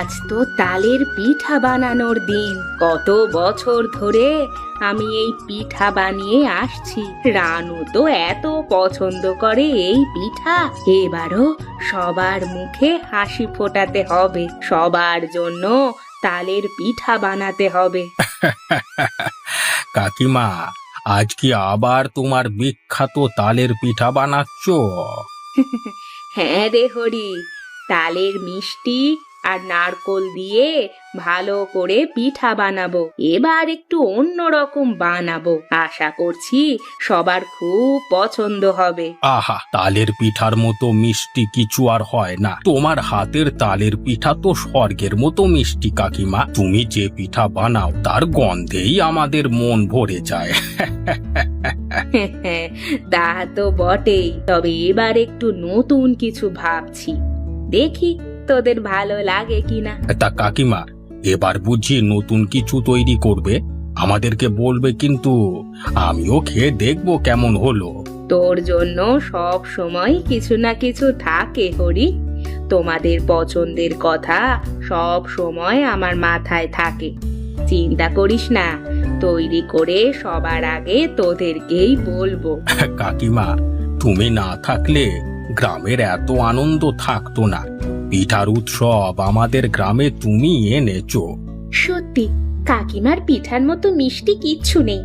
আজ তো তালের পিঠা বানানোর দিন। কত বছর ধরে আমি এই পিঠা বানিয়ে আসছি। রানু তো এত পছন্দ করে এই পিঠা, এবারও সবার মুখে হাসি ফোটাতে হবে। সবার জন্য তালের পিঠা বানাতে হবে। কাকিমা, আজ কি আবার তোমার বিখ্যাত তালের পিঠা বানাচ্ছ? হ্যাঁ রে হরি, তালের মিষ্টি আর নারকোল দিয়ে ভালো করে পিঠা বানাবো। এবার একটু অন্যরকম বানাবো, আশা করছি সবার খুব পছন্দ হবে। আহা, তালের পিঠার মতো মিষ্টি কিছু আর হয় না। তোমার হাতের তালের পিঠা তো স্বর্গের মতো মিষ্টি কাকিমা। তুমি যে পিঠা বানাও তার গন্ধেই আমাদের মন ভরে যায়। তা তো বটেই, তবে এবার একটু নতুন কিছু ভাবছি, দেখি তোদের ভালো লাগে কিনা। তা কাকিমা, এবার বুঝি নতুন কিছু তৈরি করবে? আমাদেরকে বলবে কিন্তু, আমিও খেয়ে দেখবো কেমন হলো। তোর জন্য সব সময় কিছু না কিছু থাকে হরি। তোমাদের পছন্দের কথা সব সময় আমার মাথায় থাকে। চিন্তা করিস না, তৈরি করে সবার আগে তোদেরকেই বলবো। কাকিমা, তুমি না থাকলে গ্রামের এত আনন্দ থাকতো না। পিঠার উৎসব আমাদের গ্রামে তুমি এনেছো। সত্যি কাকিমার পিঠার মতো মিষ্টি কিচ্ছু নেই।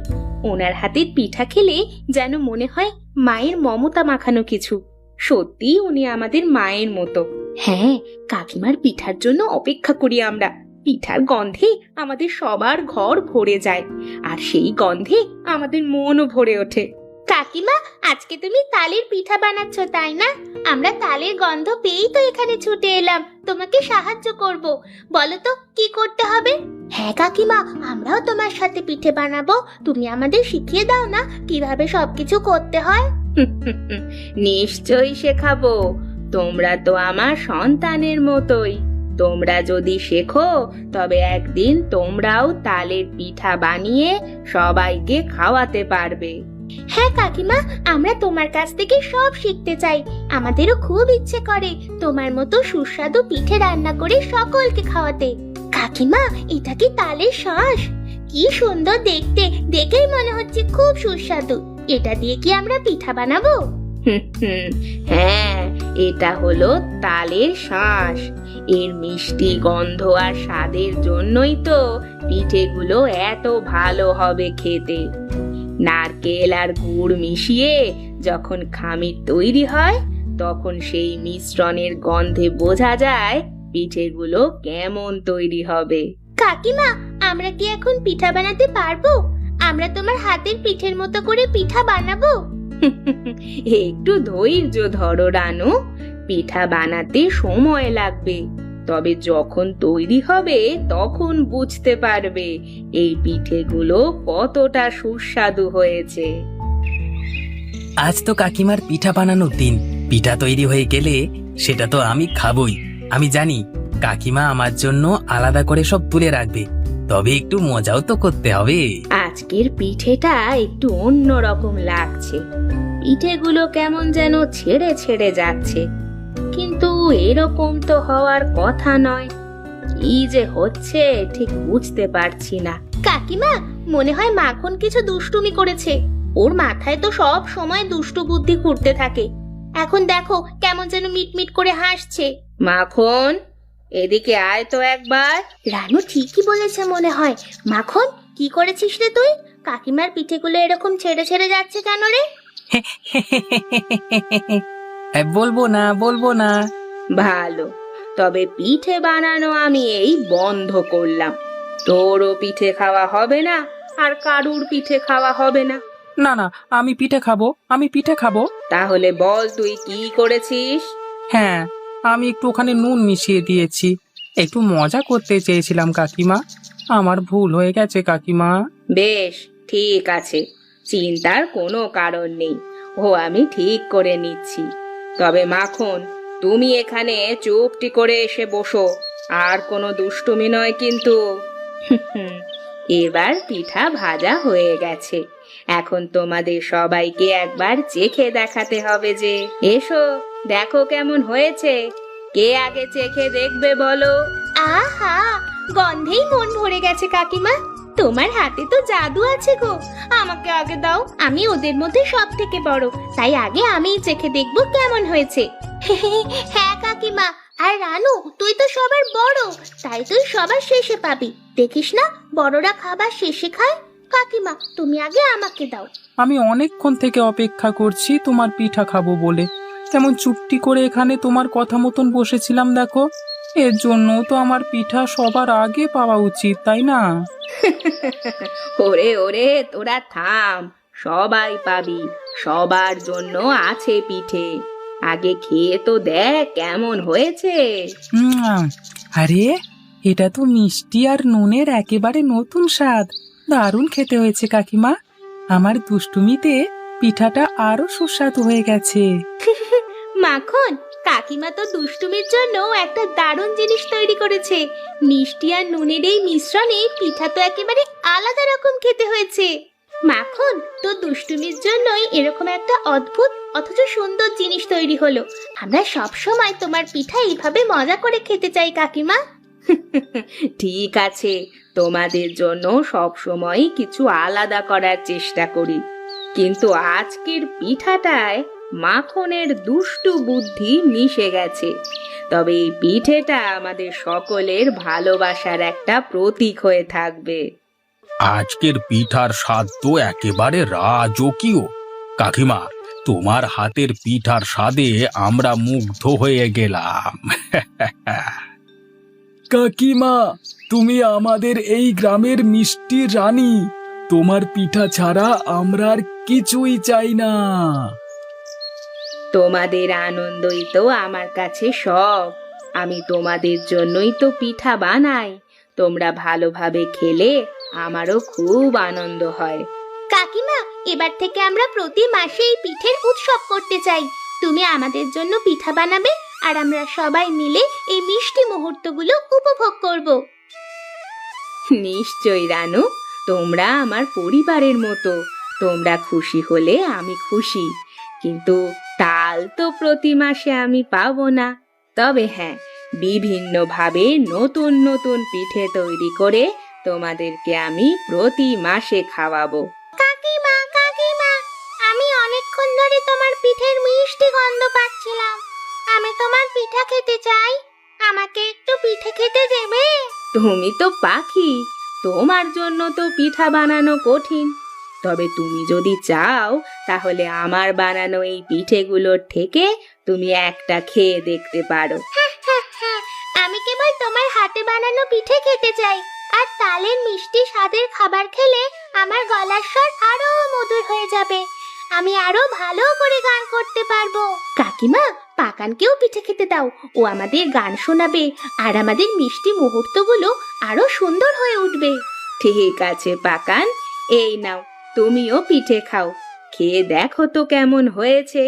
ওনার হাতের পিঠা খেলে যেন মনে হয় মায়ের মমতা মাখানো কিছু। সত্যি উনি আমাদের মায়ের মতো। হ্যাঁ, কাকিমার পিঠার জন্য অপেক্ষা করি আমরা। পিঠার গন্ধে আমাদের সবার ঘর ভরে যায়, আর সেই গন্ধে আমাদের মনও ভরে ওঠে। কাকিমা, আজকে তুমি তালের পিঠা বানাচ্ছো তাই না? আমরা তালের গন্ধ পেয়েই তো এখানে ছুটে এলাম তোমাকে সাহায্য করব। বলো তো কি করতে হবে? হ্যাঁ কাকিমা, আমরাও তোমার সাথে পিঠে বানাবো। তুমি আমাদের শিখিয়ে দাও না কিভাবে সবকিছু করতে হয়। নিশ্চয়ই শেখাবো। তোমরা তো আমার সন্তানের মতোই। তোমরা যদি শেখো তবে একদিন তোমরাও তালের পিঠা বানিয়ে সবাইকে খাওয়াতে পারবে। হ্যাঁ কাকিমা, আমরা তোমার কাছ থেকে সব শিখতে চাই। আমাদেরও খুব ইচ্ছে করে তোমার মতো সুস্বাদু পিঠে রান্না করে সকলকে খাওয়াতে। কাকিমা, এটা কি তালের শাঁস? কি সুন্দর দেখতে, দেখেই মনে হচ্ছে খুব সুস্বাদু। এটা দিয়ে কি আমরা পিঠা বানাবো? হ্যাঁ, এটা হলো তালের শাঁস। এর মিষ্টি গন্ধ আর স্বাদের জন্যই তো পিঠেগুলো এত ভালো হবে খেতে। নারকেল আর গুড় মিশিয়ে যখন খামির তৈরি হয়, তখন সেই মিশ্রণের গন্ধে বোঝা যায় পিঠেগুলো কেমন তৈরি হবে। কাকিমা, আমরা কি এখন পিঠা বানাতে পারবো? আমরা তোমার হাতের পিঠের মতো করে পিঠা বানাবো। একটু ধৈর্য ধরো রানু, পিঠা বানাতে সময় লাগবে। তবে যখন তৈরি হবে তখন বুঝতে পারবে এই পিঠেগুলো কতটা সুস্বাদু হয়েছে। আজ তো কাকিমার পিঠা বানানোর দিন। পিঠা তৈরি হয়ে গেলে সেটা তো আমি খাবই। আমি জানি কাকিমা আমার জন্য আলাদা করে সব তুলে রাখবে, তবে একটু মজাও তো করতে হবে। আজকের পিঠেটা একটু অন্য রকম লাগছে। পিঠেগুলো কেমন যেন ছেড়ে ছেড়ে যাচ্ছে, কিন্তু এরকম তো হওয়ার কথা নয়। কি যে হচ্ছে ঠিক বুঝতে পারছি না। কাকিমা, মনে হয় মাখন কিছু দুষ্টুমি করেছে। ওর মাথায় তো সব সময় দুষ্টু বুদ্ধি ঘুরতে থাকে। এখন দেখো কেমন যেন মিটমিট করে হাসছে। মাখন, এদিকে আয় তো একবার। রানু ঠিকই বলেছে মনে হয়। মাখন, কি করেছিস রে তুই? কাকিমার পিঠেগুলো এরকম ছেড়ে ছেড়ে যাচ্ছে কেন রে? বলবো না, বলবো না। ভালো, তবে পিঠে বানানো আমি এই বন্ধ করলাম। তোরও পিঠে খাওয়া হবে না, আর কারুর পিঠে খাওয়া হবে না। না না, আমি পিঠে খাবো, আমি পিঠে খাবো। তাহলে বল তুই কি করেছিস? হ্যাঁ, আমি একটু ওখানে নুন মিশিয়ে দিয়েছি। একটু মজা করতে চেয়েছিলাম কাকিমা, আমার ভুল হয়ে গেছে কাকিমা। বেশ, ঠিক আছে, চিন্তার কোনো কারণ নেই। ও আমি ঠিক করে নিচ্ছি। তবে মাখন, তুমি এখানে চুপটি করে এসে বসো, আর কোনো দুষ্টুমি নয় কিন্তু। এবার পিঠা ভাজা হয়ে গেছে। এখন তোমাদের সবাইকে একবার চেখে দেখাতে হবে যে। এসো, দেখো কেমন হয়েছে। কে আগে চেখে দেখবে বলো? আহা, গন্ধেই মন ভরে গেছে কাকিমা। তোমার হাতে তো জাদু আছে গো। আমাকে আগে দাও, আমি ওদের মধ্যে সব থেকে বড়, তাই আগে আমিই চেখে দেখবো কেমন হয়েছে। হ্যাঁ কাকিমা, আর রানু তুই তো সবার বড়, তাই তুই সবার শেষে পাবি। দেখিস না, বড়রা খাবার শেষে খায়। কাকিমা, তুমি আগে আমাকে দাও। আমি অনেকক্ষণ থেকে অপেক্ষা করছি তোমার পিঠা খাবো বলে, তেমন চুপটি করে এখানে তোমার কথা মতন বসেছিলাম দেখো। এর জন্য তো আমার পিঠা সবার আগে পাওয়া উচিত, তাই না? ওরে ওরে, তোরা থাম, সবাই পাবি, সবার জন্য আছে পিঠে। আগে খেয়ে তো দেখ কেমন হয়েছে। আরে, এটা তো মিষ্টি আর নুনের একেবারে নতুন স্বাদ। দারুণ খেতে হয়েছে কাকিমা। আমার দুষ্টুমিতে পিঠাটা আরো সুস্বাদু হয়ে গেছে। মাখন, কাকিমা তো দুষ্টুমির জন্য একটা দারুণ জিনিস তৈরি করেছে। মিষ্টি আর নুনের এই মিশ্রণে পিঠা তো একেবারে আলাদা রকম খেতে হয়েছে। মাখন, তো দুষ্টুমির জন্যই এরকম একটা অদ্ভুত অথচ সুন্দর জিনিস তৈরি হলো। আমরা সব সময় তোমার পিঠা এইভাবে মজা করে খেতে চাই কাকিমা। ঠিক আছে, তোমাদের জন্য সব সময় কিছু আলাদা করার চেষ্টা করি, কিন্তু আজকের পিঠাটায় মাখনের দুষ্টু বুদ্ধি মিশে গেছে। তবে এই পিঠেটা আমাদের সকলের ভালোবাসার একটা প্রতীক হয়ে থাকবে। আজকের পিঠার স্বাদ তো একেবারে রাজকীয়। কাকিমা, তোমার হাতের পিঠার স্বাদে আমরা মুগ্ধ হয়ে গেলাম। কাকিমা, তুমি আমাদের এই গ্রামের মিষ্টি রানী। তোমার পিঠা ছাড়া আমরা আর কিছুই চাই না। তোমাদের আনন্দই তো আমার কাছে সব। আমি তোমাদের জন্যই তো পিঠা বানাই। তোমরা ভালোভাবে খেলে আমারও খুব আনন্দ হয়। কাকিমা, এবার থেকে আমরা প্রতি মাসে এই পিঠের উৎসব করতে চাই। তুমি আমাদের জন্য পিঠা বানাবে, আর আমরা সবাই মিলে এই মিষ্টি মুহূর্তগুলো উপভোগ করব। নিশ্চয়ই রানু, তোমরা আমার পরিবারের মতো। তোমরা খুশি হলে আমি খুশি, কিন্তু তাল তো প্রতি মাসে আমি পাবো না। তবে হ্যাঁ, বিভিন্নভাবে নতুন নতুন পিঠে তৈরি করে তোমাদেরকে আমি প্রতি মাসে খাওয়াবো। কাকিমা, কাকিমা, আমি অনেকক্ষণ ধরে তোমার পিঠের মিষ্টি গন্ধ পাচ্ছিলাম। আমি তোমার পিঠা খেতে চাই। আমাকে একটু পিঠে খেতে দেবে? তুমি তো পাখি, তোমার জন্য তো পিঠা বানানো কঠিন। তবে তুমি যদি চাও, তাহলে আমার বানানো এই পিঠেগুলোর থেকে তুমি একটা খেয়ে দেখতে পারো। আমি কেবল তোমার হাতে বানানো পিঠে খেতে চাই। আর তালের মিষ্টি স্বাদের খাবার খেলে আমার গলার স্বর আরো মধুর হয়ে যাবে। আমি আরো ভালো করে গান করতে পারবো। কাকিমা, পাকানকেও পিঠে খেতে দাও। ও আমাদের গান শোনাবে, আর আমাদের মিষ্টি মুহূর্তগুলো আরো সুন্দর হয়ে উঠবে। ঠিক আছে পাকান, এই নাও, তুমিও পিঠে খাও। খেয়ে দেখো তো কেমন হয়েছে।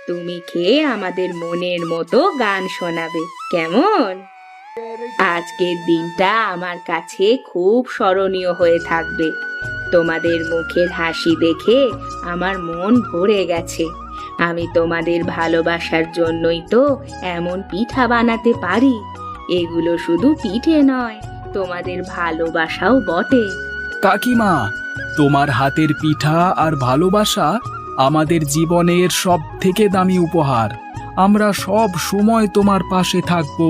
তুমি খেয়ে আমাদের মনের মতো গান শোনাবে, কেমন? আজকের দিনটা আমার কাছে খুব স্মরণীয় হয়ে থাকবে। তোমাদের মুখের হাসি দেখে আমার মন ভরে গেছে। আমি তোমাদের ভালোবাসার জন্যই তো এমন পিঠা বানাতে পারি। এগুলো শুধু পিঠে নয়, তোমাদের ভালোবাসাও বটে। কাকিমা, তোমার হাতের পিঠা আর ভালোবাসা আমাদের জীবনের সব থেকে দামি উপহার। আমরা সব সময় তোমার পাশে থাকবো।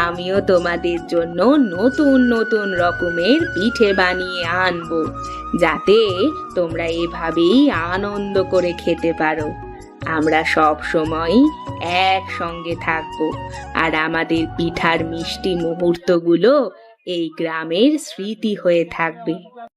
আমিও তোমাদের জন্য নতুন নতুন রকমের পিঠে বানিয়ে আনবো, যাতে তোমরা এভাবেই আনন্দ করে খেতে পারো। আমরা সব সময় একসঙ্গে থাকবো, আর আমাদের পিঠার মিষ্টি মুহূর্তগুলো এই গ্রামের স্মৃতি হয়ে থাকবে।